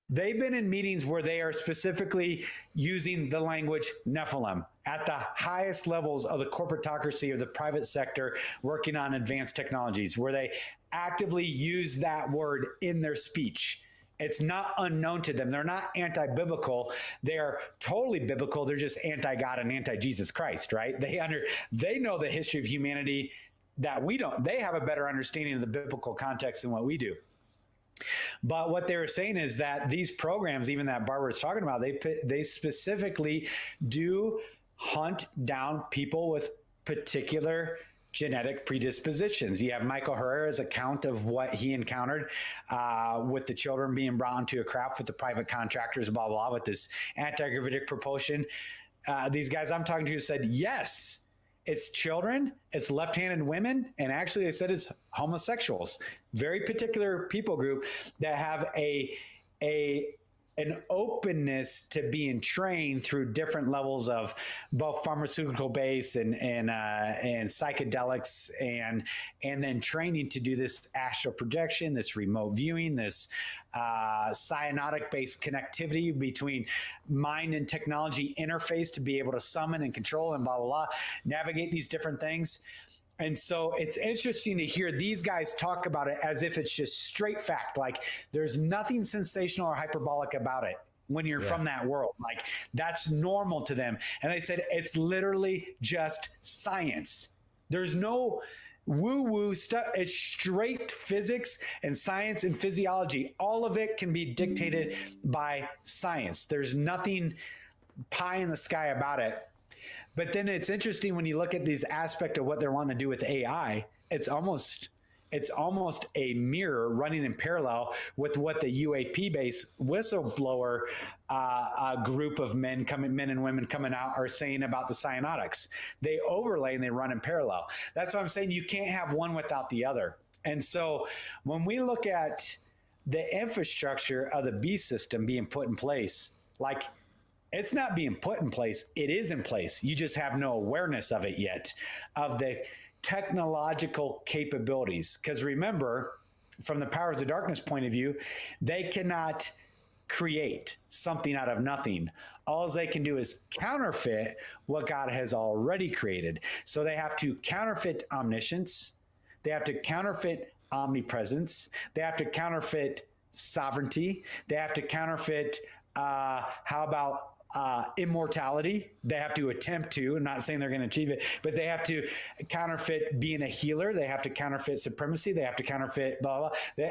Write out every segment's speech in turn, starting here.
They've been in meetings where they are specifically using the language Nephilim at the highest levels of the corporatocracy of the private sector working on advanced technologies, where they actively use that word in their speech. It's not unknown to them. They're not anti-biblical. They're totally biblical. They're just anti-God and anti-Jesus Christ, right? They know the history of humanity that we don't. They have a better understanding of the biblical context than what we do. But what they were saying is that these programs, even that Barbara was talking about, they specifically do hunt down people with particular genetic predispositions. You have Michael Herrera's account of what he encountered with the children being brought into a craft with the private contractors, blah, blah, with this anti-gravitic propulsion. These guys I'm talking to said, yes, it's children, it's left-handed women, and actually they said it's homosexuals. Very particular people group that have an openness to being trained through different levels of both pharmaceutical base and psychedelics, and then training to do this astral projection, this remote viewing, this cyanotic based connectivity between mind and technology interface to be able to summon and control and blah, blah, blah, navigate these different things. And so it's interesting to hear these guys talk about it as if it's just straight fact. Like there's nothing sensational or hyperbolic about it when you're from that world. Like that's normal to them. And they said it's literally just science. There's no woo-woo stuff. It's straight physics and science and physiology. All of it can be dictated by science. There's nothing pie in the sky about it. But then it's interesting when you look at these aspects of what they're wanting to do with AI, it's almost a mirror running in parallel with what the UAP-based whistleblower group of men and women coming out are saying about the cyanotics. They overlay and they run in parallel. That's why I'm saying you can't have one without the other. And so when we look at the infrastructure of the B system being put in place, like it's not being put in place. It is in place. You just have no awareness of it yet, of the technological capabilities. Because remember, from the powers of darkness point of view, they cannot create something out of nothing. All they can do is counterfeit what God has already created. So they have to counterfeit omniscience. They have to counterfeit omnipresence. They have to counterfeit sovereignty. They have to counterfeit, immortality. They have to attempt to, I'm not saying they're going to achieve it, but they have to counterfeit being a healer. They have to counterfeit supremacy. They have to counterfeit blah, blah, blah.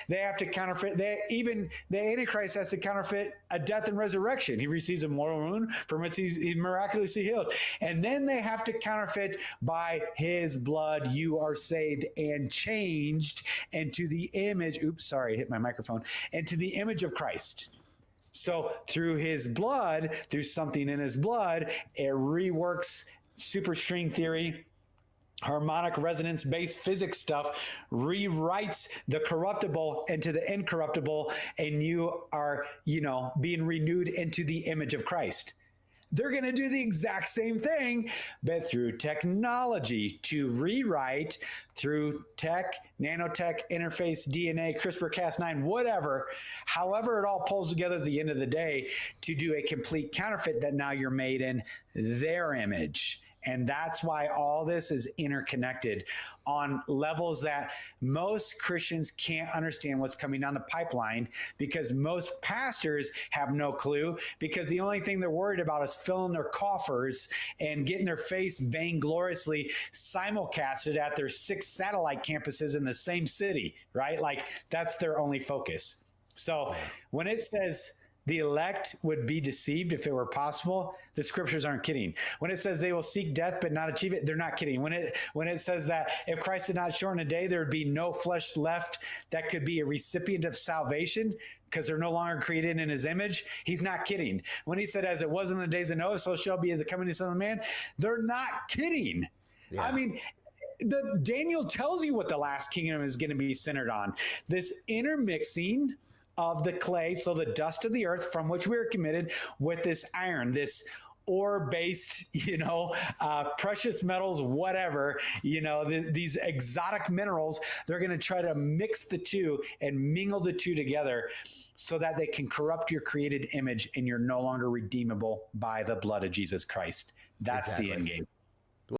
They have to counterfeit, even the Antichrist has to counterfeit a death and resurrection. He receives a mortal wound from which he's miraculously healed. And then they have to counterfeit by his blood, you are saved and changed into the image, I hit my microphone, into the image of Christ. So through his blood, through something in his blood, it reworks superstring theory, harmonic resonance-based physics stuff, rewrites the corruptible into the incorruptible, and you are, being renewed into the image of Christ. They're going to do the exact same thing, but through technology to rewrite through tech, nanotech, interface, DNA, CRISPR-Cas9, whatever, however it all pulls together at the end of the day to do a complete counterfeit that now you're made in their image. And that's why all this is interconnected on levels that most Christians can't understand what's coming down the pipeline, because most pastors have no clue, because the only thing they're worried about is filling their coffers and getting their face vaingloriously simulcasted at their 6 satellite campuses in the same city, right? Like that's their only focus. So when it says the elect would be deceived if it were possible, the scriptures aren't kidding. When it says they will seek death but not achieve it, they're not kidding. When it says that if Christ did not shorten a day, there would be no flesh left that could be a recipient of salvation because they're no longer created in his image, he's not kidding. When he said, as it was in the days of Noah, so shall be the coming of the Son of Man, they're not kidding. Yeah. I mean, Daniel tells you what the last kingdom is going to be centered on. This intermixing of the clay, so the dust of the earth from which we are committed, with this iron, this ore-based, precious metals, whatever, these exotic minerals. They're going to try to mix the two and mingle the two together so that they can corrupt your created image and you're no longer redeemable by the blood of Jesus Christ. That's the end game.